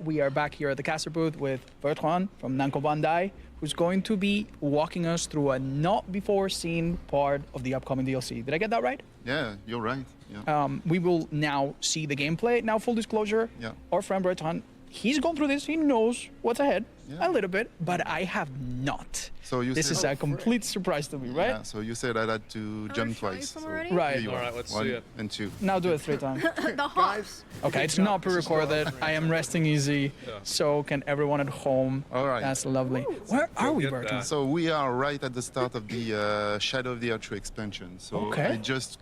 we are back here at the caster booth with Bertrand from Namco Bandai, who's going to be walking us through a not-before-seen part of the upcoming DLC. Did I get that right? Yeah, you're right. Yeah. We will now see the gameplay. Now, full disclosure, our friend Bertrand, he's gone through this. He knows what's ahead a little bit, but I have not. So you this is a complete surprise to me, right? Yeah, so you said I had to jump twice. So right. All right, let's One see it. and two. Now do it 3 times. The hops. Okay, it's not pre-recorded. I am resting easy, so can everyone at home. All right. That's lovely. Where are we, Bertrand? So we are right at the start of the Shadow of the Erdtree expansion. So I just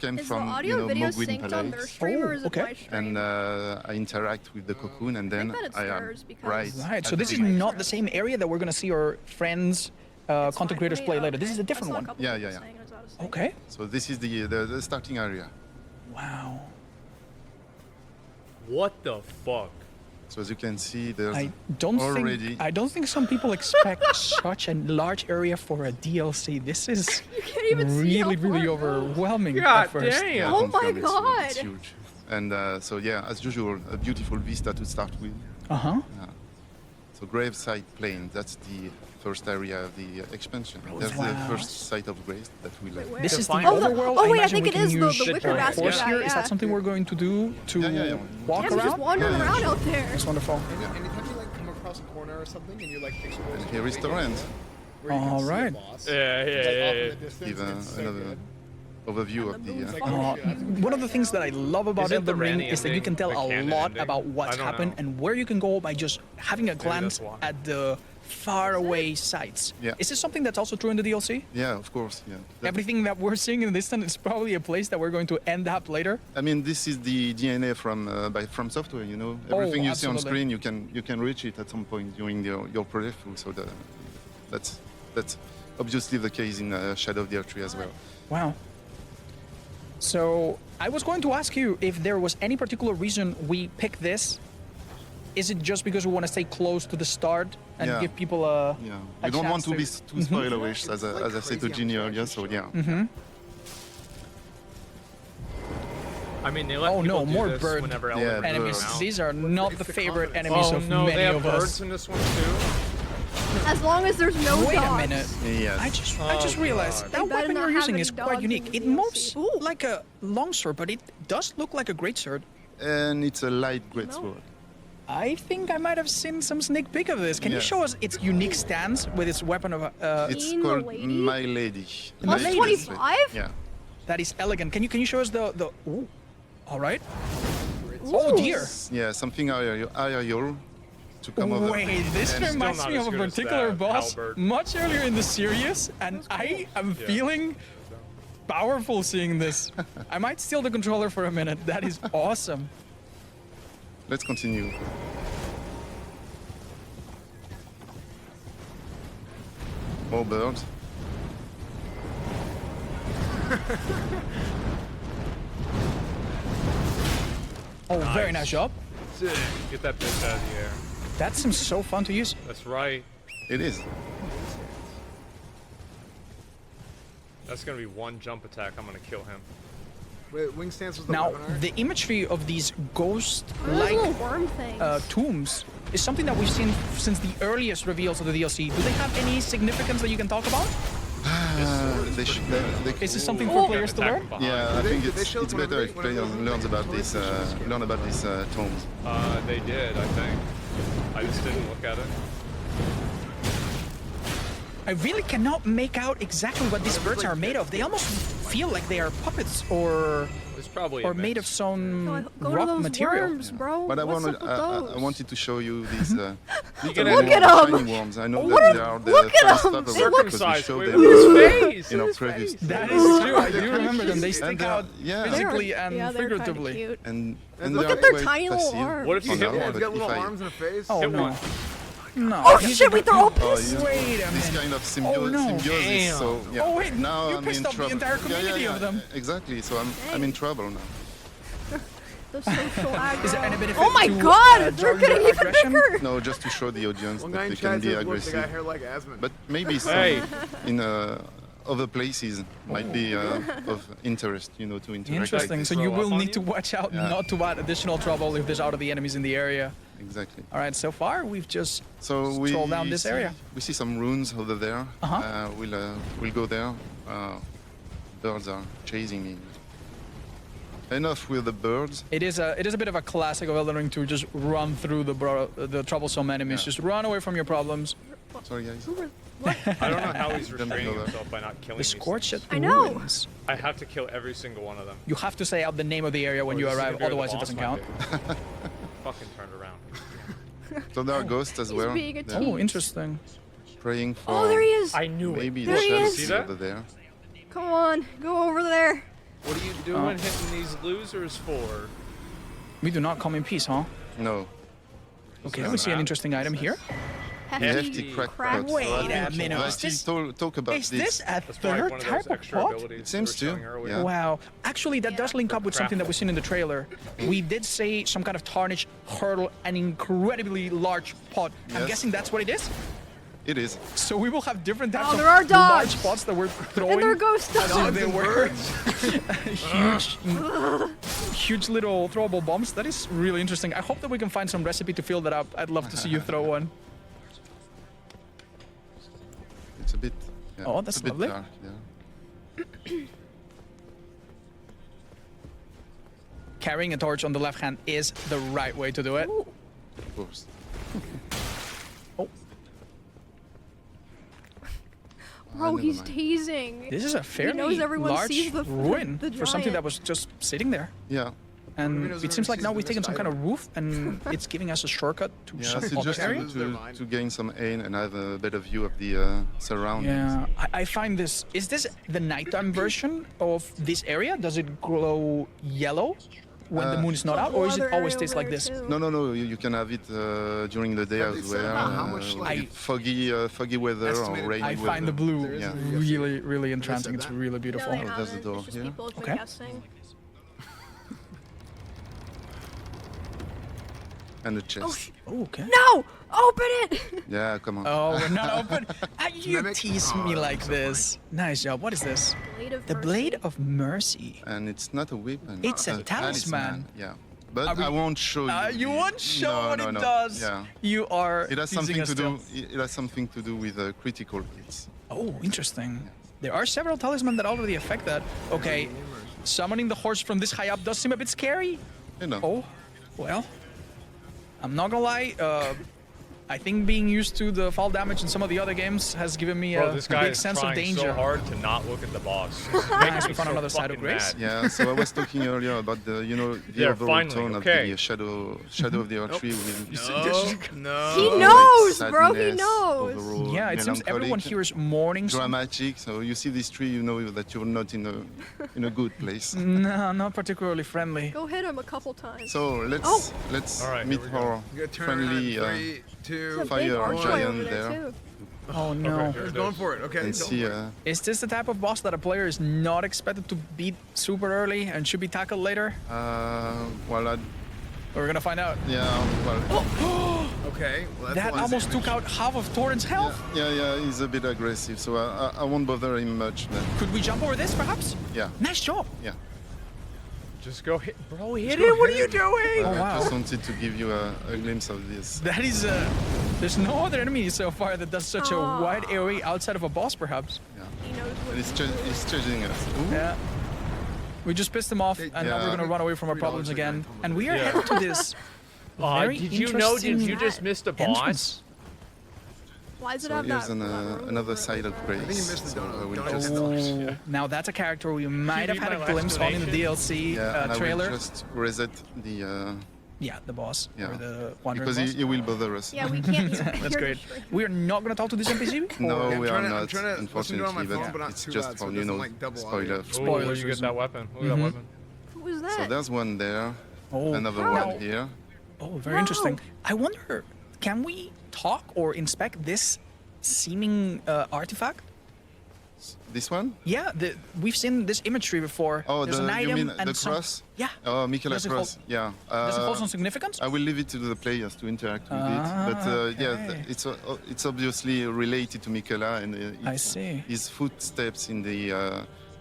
came Is from the audio video Mogwin synced on their Palace, stream or is it my stream? and I interact with the cocoon, and then I am right. Right. So this is not the same area that we're gonna see our friends, content creators play later. This is a different one. Yeah. Okay. So this is the starting area. Wow. What the fuck? So as you can see, there's I don't think some people expect such a large area for a DLC. This is You can't even really overwhelming God at first. damn. Yeah, Oh my confirm God. it's huge. And so yeah, as usual, a beautiful vista to start with. So gravesite plain, that's the first area of the expansion. That's the first site of graves that we like. This is the Oh, overworld. oh wait, I imagine think we it is can the use wicker basket horse guy, here. Is that something we're going to do to walk Yeah, they're just around? wandering around out there. That's wonderful. Anytime you like come across a corner or something and you're like exposed And here is the rent. All right. Yeah. Give another overview of the. One of the things that I love about Isn't the Elden Ring Ranny is that you can tell ending the a canon lot ending? about what's I don't happened know. and where you can go by just having a glance that's why. at the faraway sites. Yeah. Is this something that's also true in the DLC? Yeah, of course. Yeah. Everything that we're seeing in this is probably a place that we're going to end up later. I mean, this is the DNA from software. You know, everything you see on screen, you can reach it at some point during your playthrough. So that's obviously the case in Shadow of the Erdtree as well. Wow. So I was going to ask you if there was any particular reason we picked this. Is it just because we want to stay close to the start and give people a we don't want to be chance too spoilerish, as I said to Ginny earlier. So yeah. I mean, they let people do more this bird whenever Yeah, Elden enemies. comes out. These are not the favorite enemies Oh of no, many they have of birds us. in this one too? As long as there's no Wait dogs. a minute. Yes. I just realized God. that They better weapon not you're have using any is quite dogs in unique. the It DLC. moves Ooh. like a longsword, but it does look like a greatsword. And it's a light greatsword. I think I might have seen some sneak peek of this. Can you Yes. show us its unique stance with its weapon of It's Queen called Lady? My Lady. Plus My 25? Yeah. that is elegant. Can you show us the ooh. All right. Oh dear. Yeah, something aerial to come over. Wait, this And reminds still me not of as a good as particular that boss halberd. much earlier in the series, and I am feeling powerful seeing this. I might steal the controller for a minute. That is awesome. Let's continue. More birds. Oh, very nice job. Sick. Get that bitch out of the air. That seems so fun to use. That's right. It is. That's gonna be one jump attack. I'm gonna kill him. Wait, wing stance was the Now, weapon art? the imagery of these Those ghost-like little worm things. tombs is something that we've seen since the earliest reveals of the DLC. Do they have any significance that you can talk about? Is this something for players to learn? Yeah, I Did think they show it's whenever better they- if players learn about these tombs. They did, I think. I just didn't look at it. I really cannot make out exactly what these birds are made of. They almost feel like they are puppets or It's probably made of some Go to rock those material. worms, bro. But I What's up with those? wanted to show you these can little Look at 'em! shiny worms. I know What that are- they are the look at first 'em! type of They worm look because we size. showed Wait, them look at his face! in our Look at previous. his That face. is true. I do remember them. They And stick they are- out yeah. physically and yeah, they're kinda figuratively. cute. And Look they at are their quite tiny little passive arms. What if you on hit our one? Yeah, own, it's got but little if I- arms and a face. Oh Hit no. one. No. Oh he's shit, we throw gonna- up Oh, this? you- Wait a this minute. kind of Oh, no. symbiosis. Damn. So yeah. Oh, wait, now you I'm pissed in off the trouble. entire community of them. Exactly. So I'm in trouble now. The social aggro. Is there any benefit Oh my to, god, they're jarring getting your even aggression? bigger! No, just to show the audience One guy that in they chat can be says, look, they got aggressive. hair like Asmon. But maybe some Hey. in other places might be of interest, to interact. Interesting. Like, So throw you up will on need you? to watch out Yeah. not to add additional trouble if there's out of the enemies in the area. exactly. All right, so far we've just So we stroll down this area. We see some runes over there. Uh-huh. We'll go there. Birds are chasing me. Enough with the birds. It is a bit of a classic of Elden Ring to just run through the troublesome enemies. Yeah. Just run away from your problems. Sorry, guys. Who were, what? I don't know how he's Didn't restraining know that. himself by not killing The these scorched things. at I know. ruins. I have to kill every single one of them. You have to say out the name of the area when Or you this is arrive, gonna be where the otherwise it boss doesn't might count. be. Fucking turned around. So there are ghosts as He's well. being a They're Oh, interesting. praying for Oh, there he is. I knew maybe it. the There he shadows is. See that? over there. Come on, go over there. What are you doing hitting these losers for? We do not come in peace, huh? No. Okay, let me see an interesting item here. Hefty crack pots. Wait a minute, Let's is this- talk about Is this a That's probably one third of type those of extra pot? abilities It seems we were to, showing earlier. yeah. Wow. Actually, that does link up with something that we've seen in the trailer. We did say some kind of tarnished hurdle, an incredibly large pot. I'm Yes. guessing that's what it is? It is. So we will have different types Oh, of there are dogs. large pots that we're throwing. And there are ghost as if dogs. they were huge little throwable bombs. That is really interesting. I hope that we can find some recipe to fill that up. I'd love to see you throw one. It's a bit. Yeah, Oh, it's that's a bit lovely. dark, yeah. Carrying a torch on the left hand is the right way to do it. Ooh, Of course. Oh, bro, never he's mind. tasing. this is a fairly everyone large sees the- ruin the for something that giant. was just sitting there. Yeah. And knows it seems like sees now the we've taken next some kind of item. roof and it's giving us a shortcut to Yeah, some so other just area. to gain some aim and have a better view of the surroundings. Yeah, I find this. Is this the nighttime version of this area? Does it glow yellow when the moon is not There's a out, or whole is it other always area stays over like there, this? too. No. You can have it during the day Have they as said well. about how much, like, with foggy weather or estimated rainy I weather. find the blue There is a really, really entrancing. said It's that? really beautiful. No, they there's the haven't. door It's just here. people have been Okay. guessing. And the chest. Oh, okay. No! Open it! Yeah, come on. Oh, we're not open. You Mimic? tease Oh, me that like looks so this. Nice job. What is this? Blade of The Mercy. Blade of Mercy. And it's not a weapon. It's a talisman. Yeah. But Are we- I won't show you. You won't show No, what no, it no. does. Yeah. You are. It has teasing something us to do. still. It has something to do with critical hits. Oh, interesting. There are several talismans that already affect that. Okay, summoning the horse from this high up does seem a bit scary. You know. Oh, well, I'm not gonna lie. I think being used to the fall damage in some of the other games has given me Bro, a this guy big is sense of trying danger. so hard to not look at the boss. Nice, we found another side of grace. Yeah. So I was talking earlier about the the Yeah, overall finally, tone okay. of the shadow of the Erdtree with No. He like knows, bro, he sadness, knows. overall Yeah, it seems everyone melancholic, here is mourning. dramatic. So you see this tree, you know that you're not in a good place. No, not particularly friendly. Go hit him a couple times. So let's Oh. All right, meet here we go. our You gotta turn friendly around. 3, 2, There's a big fire archway giant over there, there. too. Oh no. Okay, here He's it going is. for it. Okay, and don't see. for it. Is this the type of boss that a player is not expected to beat super early and should be tackled later? Well, We're gonna find out. yeah. Well, Okay. Well, that's That a lot of almost took damage. out half of Torrent's health. yeah. He's a bit aggressive, so I won't bother him much. Then. Could we jump over this, perhaps? Yeah. Nice job. Yeah. Just go hit, bro. Hit go it. What are hit you him. doing? Oh, I wow. just wanted to give you a glimpse of this. That is there's no other enemy so far that does such a wide AoE outside of a boss, perhaps. He knows what And it's to do. chasing us. Ooh. Yeah. We just pissed him off, and now Yeah. we're gonna run away from our $3 problems a again. night. And we are Yeah. headed to this very Did you know? Did interesting you just miss the boss? entrance. Why does it So have here's that? room another over it side of like that? grace. I think you missed the So donut. I will Donut just, is Oh, now that's a character we might have read had a my glimpse on in the DLC yeah, and I will trailer. just reset the Yeah, the boss yeah, or the wandering because boss. he will bother us. Yeah, we can't. That's great. We are not gonna talk to this NPC. No, I'm we trying are to- I'm not, trying to listen to it on my unfortunately, phone, but but not it's too just loud, so for, it you doesn't, know, like, double spoiler. audio. Ooh, Spoilers you or get that weapon. Look at that weapon. Who was So that? there's one there, Oh, another How? one here. oh, very No. interesting. I wonder, can we talk or inspect this seeming artifact? This one? Yeah, we've seen this imagery before. Oh, There's an you item mean and the some, cross? Yeah. Oh, Mikela Does it cross. hold- Yeah. Does it hold some significance? I will leave it to the players to interact with it. But yeah, okay. it's obviously related to Mikela and I see. his footsteps in the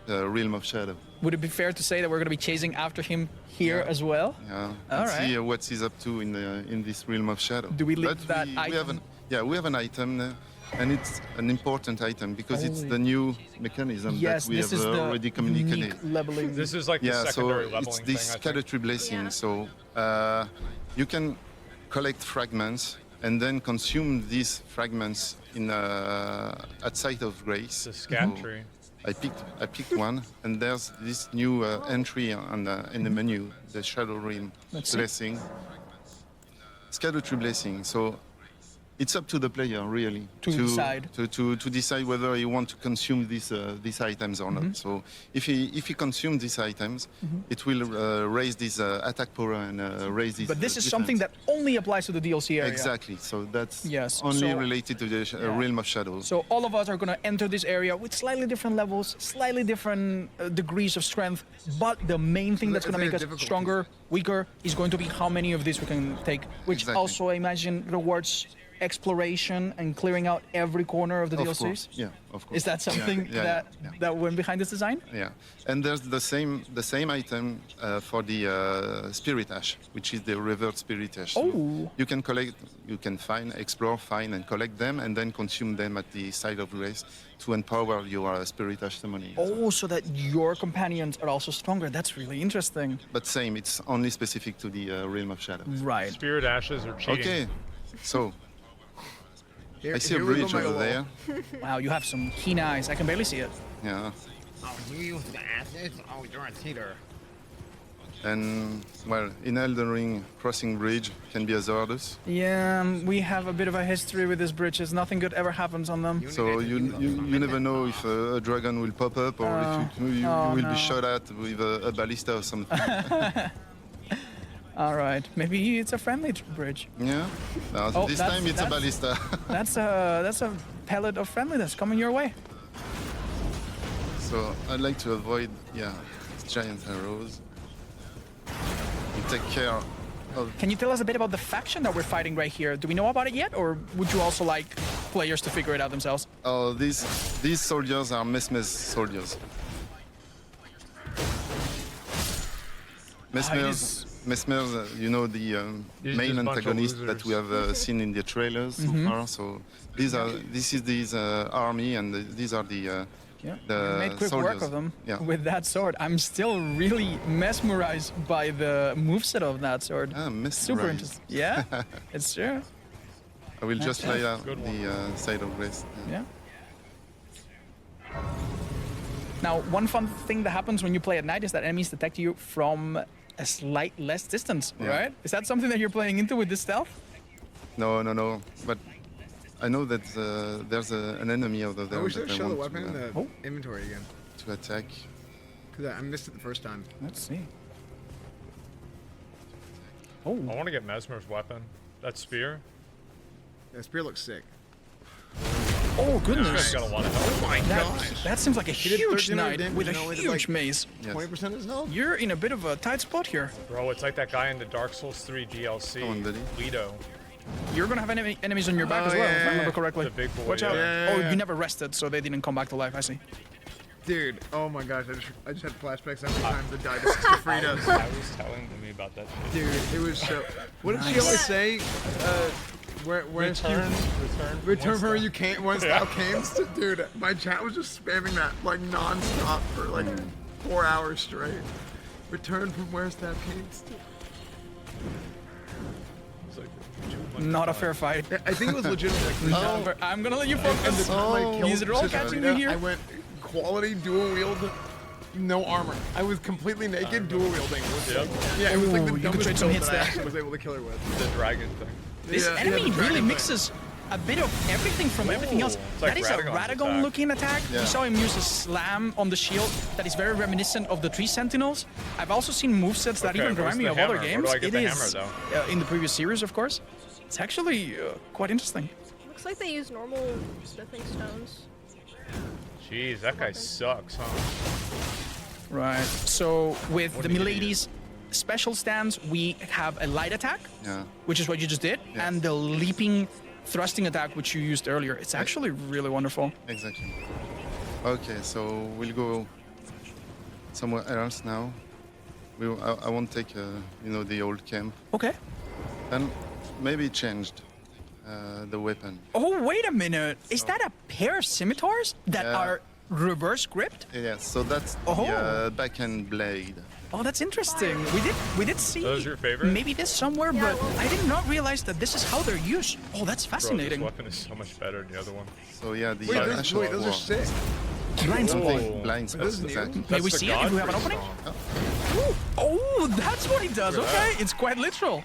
Realm of Shadow. Would it be fair to say that we're going to be chasing after him here as well? Yeah. All Let's right. see what he's up to in this Realm of Shadow. Do we leave But that we item? we have an item there, and it's an important item because it's the new mechanism Yes, that we this have is the already communicated. unique leveling. This is like the Yeah, so secondary it's leveling this thing, I Cedar think. Park Blessing. Yeah. So you can collect fragments and then consume these fragments in at Site of Grace. It's a scat So tree. I picked one, and there's this new entry in the menu, the Shadow Realm Let's see. Blessing. Cedar Park Blessing. So it's up to the player really To decide. to decide whether he wants to consume these items or Mm-hmm. not. So if he consumes these items, it will raise this attack power and raise this. But this is something that only applies to the DLC area. Exactly. So that's Yes, only so- related to the Realm of Shadows. So all of us are going to enter this area with slightly different levels, slightly different degrees of strength, but the main thing that's going to make us difficulties. stronger, weaker, is going to be how many of these we can take, which Exactly. also, I imagine, rewards exploration and clearing out every corner of the Of DLCs. course. Yeah, of course. Is that something that went behind this design? Yeah, and there's the same item for the Spirit Ash, which is the Revered Spirit Ash. So Oh. you can explore, find, and collect them, and then consume them at the Site of Grace to empower your Spirit Ash summoning. Oh, so that your companions are also stronger. That's really interesting. But same, it's only specific to the Realm of Shadow. Right. Spirit ashes are cheating. Okay, so I see a Here we go, bridge over Mega there. Wow, you have some keen eyes. I can barely see it. Yeah, Oh, you use the ashes? Oh, you're a cheater. and well, in Elden Ring, crossing bridge can be hazardous. Yeah, we have a bit of a history with these bridges. Nothing good ever happens on them. So you never know if a dragon will pop up or if you will no. be shot at with a ballista or something. All right, maybe it's a friendly bridge. Yeah. No, Oh, this that's- time it's a that's- ballista. That's a pellet of friendliness coming your way. So I'd like to avoid giant arrows. And take care of. Can you tell us a bit about the faction that we're fighting right here? Do we know about it yet, or would you also like players to figure it out themselves? Oh, these soldiers are Mesmer's soldiers. Mesmer's, you know, the These main just bunch of antagonist that we losers. have seen in the trailers so far. So this is this army, and these are the You made quick work soldiers. of them Yeah. with that sword. I'm still really mesmerized by the moveset of that sword. Ah, Super mesmerized. interesting. Yeah, it's true. I will just That's lay out Good the Site of Grace. Yeah. Now, one fun thing that happens when you play at night is that enemies detect you from a slight less distance, Yeah. right? Is that something that you're playing into with this stealth? No. But I know that there's an enemy over there I wish that they'd I show the want weapon in the Oh. inventory again. to attack. Because I missed it the first time. Let's see. I Oh, want to get Mesmer's weapon. That spear. That spear looks sick. oh You're goodness. gonna want to help. That seems like a did huge 13 knight damage with a and only did, huge like, mace. Yes. 20% of his health? You're in a bit of a tight spot here. Bro, it's like that guy in the Dark Souls 3 DLC, Come on, buddy. Lido. You're gonna have enemies on your back Oh, as well, if I yeah. remember correctly. The big boy, Watch out. yeah. Oh, Yeah. you never rested, so they didn't come back to life, I see. Dude, oh my gosh, I just had flashbacks every time the died to Sister Frida. I was telling me about that shit. Dude, it was so. What did she Nice. always say? Where's Return Return once from where thou- you came once thou camest. Dude, my chat was just spamming that like non-stop for like 4 hours straight. Return from where thou camest. It's like, too much Not a fun. fair fight. I think it was legitimately like I'm gonna let you and focus. the time I killed These are all Sister catching Frida, you here. I went quality dual wield, no armor. I was completely naked, dual wielding. It was Yep. like, yeah, it was like Ooh, the you could dumbest trade some build hits that I there. actually was able to kill her with. The dragon thing. This Yeah, enemy the dragon really thing. mixes a bit of everything from everything else. It's like That is a Radagon's Radagon attack. looking attack. Yeah. We saw him use a slam on the shield that is very reminiscent of the Tree Sentinels. I've also seen movesets that Okay, even where's remind me the of other hammer? games. Where do I get It the is hammer, in the previous series, of course. It's actually quite interesting. Looks like they use normal smithing stones. Jeez, that guy sucks, huh? Right. So with What the an idiot. Milady's special stance, we have a light attack, Yeah. which is what you just did, Yeah. and the leaping thrusting attack, which you used earlier. It's actually really wonderful. Exactly. Okay, so we'll go somewhere else now. I won't take, you know, the old camp. Okay. And maybe changed the weapon. Oh, wait a minute. Is that a pair of scimitars that Yeah. are reverse gripped? Yes, so that's Oh. the backhand blade. Oh, that's interesting. We did see Those your favorite? maybe this somewhere, Yeah, but well- I did not realize that this is how they're used. Oh, that's Bro, fascinating. this weapon is so much better than the other one. So yeah, the Wait, Ash of those are War. sick. Blind spot. Whoa. Blind Are those spots, new? exactly. May we That's see the it if we have an Godfrey opening? song. Oh, that's what he does. Look at Okay, that. it's quite literal.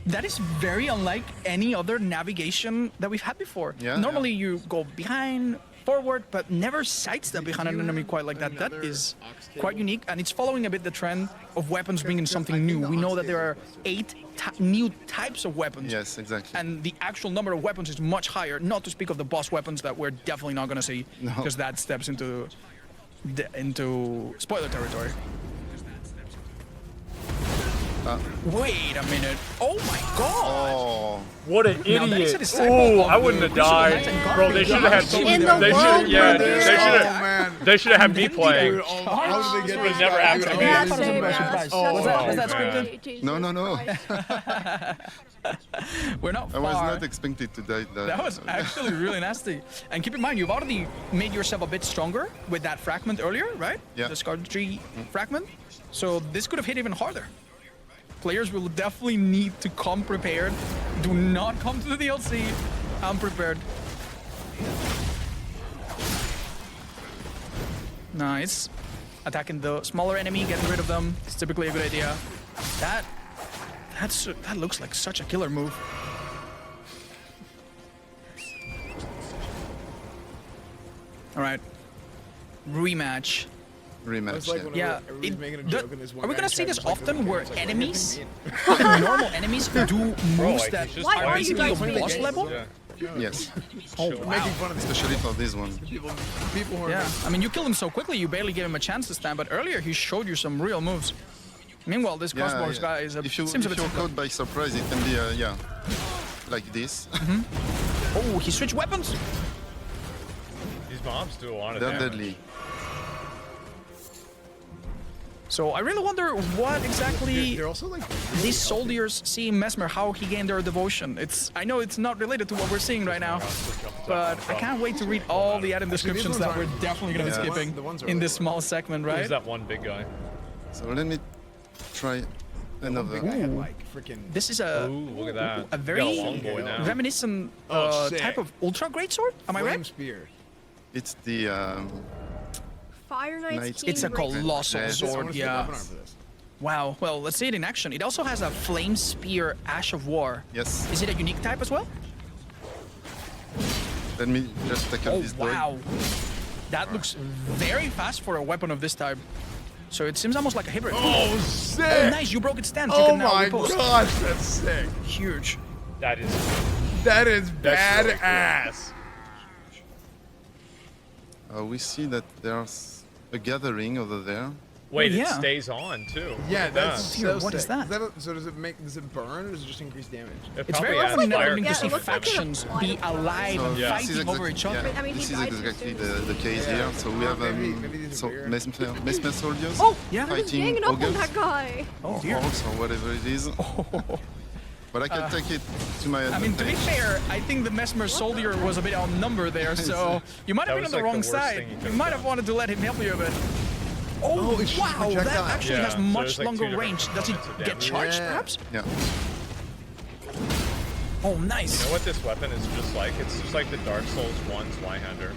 That is very unlike any other navigation that we've had before. Yeah, Normally you go behind, forward, but never sidestep behind an enemy quite like that. That is quite unique, and it's following a bit the trend of weapons being something new. We know that there are 8 new types of weapons. Yes, exactly. And the actual number of weapons is much higher, not to speak of the boss weapons that we're definitely not going to see, No. because that steps into spoiler territory. Wait a minute. Oh my god! Oh, What an Now, that is a idiot! disciple Ooh, of I wouldn't the have died, Crucible Knights and bro. They should have had. In the They world, should. Yeah, brother. dude, they should Oh, have. man. They should have had me playing. Dude, oh, how did they get This would've this never guy? happened Dude, to me. Yeah, thought it was a same, surprise. yeah, Surprise. that's- Was that man. scripted? No, no, no. We're not I far. was not expected to die. That was actually really nasty. And keep in mind, you've already made yourself a bit stronger with that fragment earlier, right? Yeah. The Erdtree fragment. So this could have hit even harder. Players will definitely need to come prepared. Do not come to the DLC unprepared. Nice. Attacking the smaller enemy, getting rid of them. It's typically a good idea. That looks like such a killer move. All right. Rematch. Rematch. It's like yeah. whenever Yeah, everybody's it- making a the- joke and this one are we guy gonna see tries this to, like, often look where at him, it's like, enemies, what do you mean? normal enemies, do moves like, that he's just Why are are you basically guys of playing boss games? level? Yeah. Yes, Oh Making wow. fun of these especially for this one. people who are Yeah, I mean, you kill him so quickly, you barely give him a chance to stand. But earlier, he showed you some real moves. Meanwhile, this crossbows guy is if you seems a if bit. you're caught by surprise, it can be yeah, like this. Oh, he switched weapons. These mobs do a lot of They're damage. deadly. So I really wonder what exactly they're also like these soldiers see in Mesmer, how he gained their devotion. I know it's not related to what we're seeing right now, but I can't wait to read all the item descriptions that we're definitely going to be Yeah. skipping The ones are in this really small segment, right? Who's that one big guy? So let me try another. I had like freaking This is a Ooh, look at that. a We very got a long boy now. reminiscent Oh, sick. type of ultra greatsword. Am I flame right? spear. It's the Fire Knight's Knights. King It's a Breaker. colossal Yes. I sword, wanna see the yeah. weapon art for this. Wow. Well, let's see it in action. It also has a flame spear, Ash of War. yes. Is it a unique type as well? Let me just take out Oh this dog. wow. That looks very fast for a weapon of this type. So it seems almost like a hybrid. Oh, Oh, sick! nice! You broke its stance. You Oh can now my repose. gosh, that's sick. Huge. That is. That is That's really cool. badass. We see that there's a gathering over there. Wait, yeah. it stays on too. Yeah, Look at that's that. Dear, so what is sick. that? So does it burn or does it just increase damage? It It's very probably adds often fire never to Yeah, see it looks like it's a factions be fly. alive and Yeah. fighting over each other. I mean, he this is died too exactly soon. the case Yeah. here. So we have Maybe these are so bigger. mesmer soldiers Oh, yeah. I was fighting ganging up on ogres that guy. Oh or dear. orcs or whatever it is. But I can take it to my I mean, to be advantage. fair, I think the Mesmer soldier was a bit outnumbered there, so you might have That been on was the like wrong the worst side. thing you You could've might have done. wanted to let him help you a bit. Oh, it's just wow, that projectile. actually Yeah, has so much there's like two longer different range. Does it components of get damage. charged, Yeah. perhaps? Yeah. Oh, nice. You know what this weapon is just like? It's just like the Dark Souls 1's Y-hander.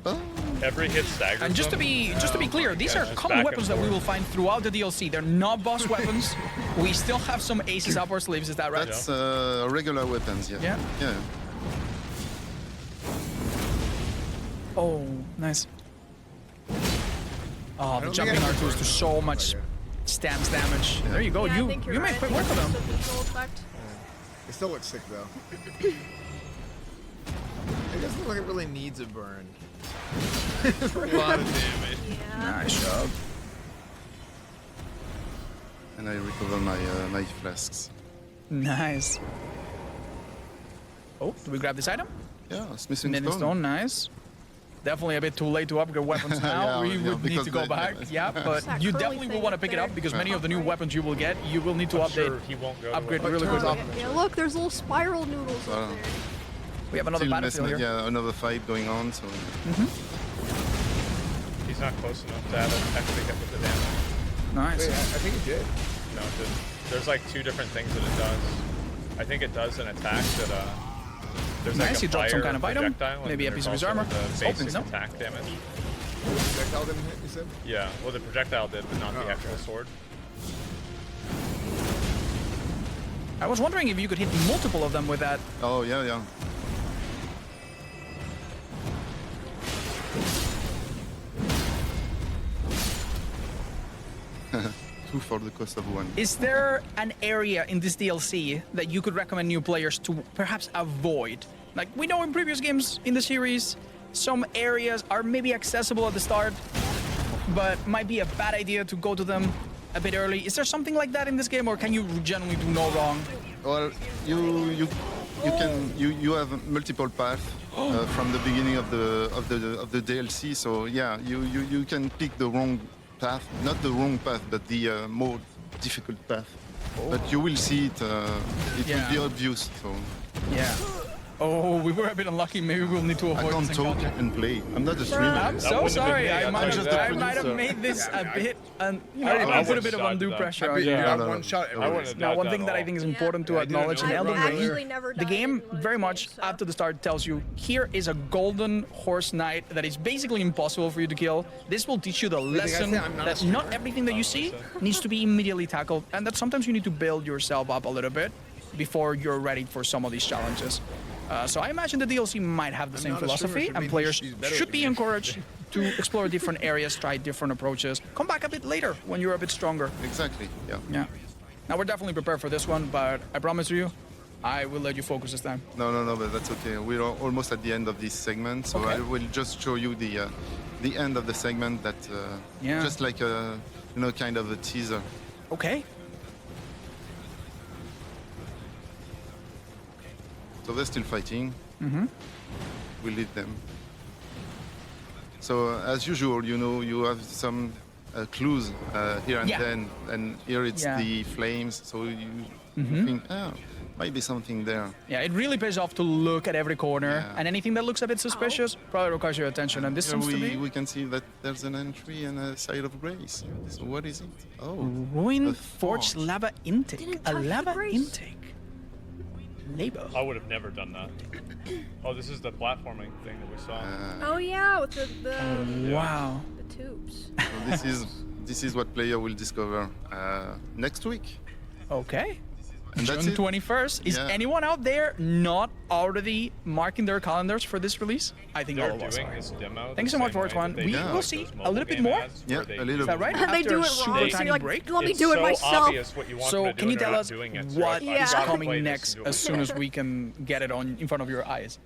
Oh, Every hit staggers And just to them. be clear, these Yeah, are just common back weapons and that we forth. will find throughout the DLC. They're not boss weapons. We still have some aces up our sleeves, is that right? that's regular weapons. Yeah. Yeah? Yeah. Oh, nice. Oh, the don't jumping think I R2s do so much stance damage. There you go. Yeah, I you think you're you right. made quick I work think of them. it's the visual effect. It still looks sick though. It doesn't look like it really needs a burn. It's a lot of damage. Yeah. Nice job. And I recover my flasks. Nice. Oh, do we grab this item? Yeah, smithing Smithing stone. stone, nice. Definitely a bit too late to upgrade weapons now. Yeah, We yeah, would need because to go the- back. Yeah, but that you curly definitely will thing want to up pick it there. up because many of the new Right. weapons you will get, you will need to I'm update. sure he won't go to Upgrade it. really turn quick. off. Yeah, look, there's little spiral noodles up there. We have another Still battlefield here. yeah, another fight going on. So He's not close enough to have it actually hit with the damage. Nice. Wait, I think it did. No, it didn't. There's like 2 different things that it does. I think it does an attack that there's Nice, like he a dropped some fire kind of item. projectile, and Maybe a then piece of his there's armor. also The Opens, basic no? attack damage. Projectile didn't hit, you said? Yeah, well the projectile did, but not Oh, the actual okay. sword. I was wondering if you could hit multiple of them with that. oh yeah. Two for the cost of one. Is there an area in this DLC that you could recommend new players to perhaps avoid? Like, we know in previous games in the series, some areas are maybe accessible at the start, but might be a bad idea to go to them a bit early. Is there something like that in this game, or can you generally do no wrong? Well, you have multiple paths from the beginning of the DLC. So yeah, you can pick the wrong path, not the wrong path, but the more difficult path. But you will see it. It Yeah. will be obvious. So Yeah. Oh, we were a bit unlucky. Maybe we'll need to I avoid can't this talk encounter. and play. I'm not a streamer. I'm That so wouldn't have sorry. been me. I might, just I the might have producer. made this a bit, you I know, would've put a bit of shot undue that. pressure I on beat you. you No, out no, one no. shot. I wouldn't have Now, done one that thing at that I all. think is Yeah. important to Yeah, I did it acknowledge in right Elden earlier. Ring, actually never the died game in very one much game, so- after the start tells you, here is a golden horse knight that is basically impossible for you to kill. This will teach you the did I lesson say I'm not a that not streamer? everything that you see needs to be immediately tackled, and that sometimes you need to build yourself up a little bit before you're ready for some of these challenges. So I imagine the DLC might have the same not a streamer, philosophy, should and mean players he's better should than be me. encouraged to explore different areas, try different approaches. Come back a bit later when you're a bit stronger. Exactly. Yeah. Yeah. Now we're definitely prepared for this one, but I promise you, I will let you focus this time. No, but that's okay. We're almost at the end of this segment, so Okay. I will just show you the end of the segment. That Yeah. just like a kind of a teaser. Okay. So they're still fighting. We lead them. So as usual, you have some clues here and Yeah. then, and here it's Yeah. the flames. So you think, might be something there. Yeah, it really pays off to look at every corner, Yeah. and anything that looks a bit suspicious probably requires your attention, and this Here seems to be we can see that there's an entry and a side of grace. So what is it? Oh, ruined a forged forge. lava intake. Didn't A touch the lava grace. intake. Labor. I would have never done that. Oh, this is the platforming thing that we saw. Oh yeah, with the Wow. the tubes. So this is what player will discover next week. Okay. And that's June it. 21st. Is Yeah. anyone out there not already marking their calendars for this release? I think They're all of us doing are. this demo. Thanks the so much, same way Fortune. that they We do, will like, see those a mobile little bit game more. ads Yeah, where they a little Is that bit. right? And they After do a it super wrong, so tiny you're like, break. let me It's do it so myself. obvious what you want So them to can do you and they're tell not us doing it, so you're what like, is "You gotta coming play this next and do it as soon as we can get it on in front of your eyes?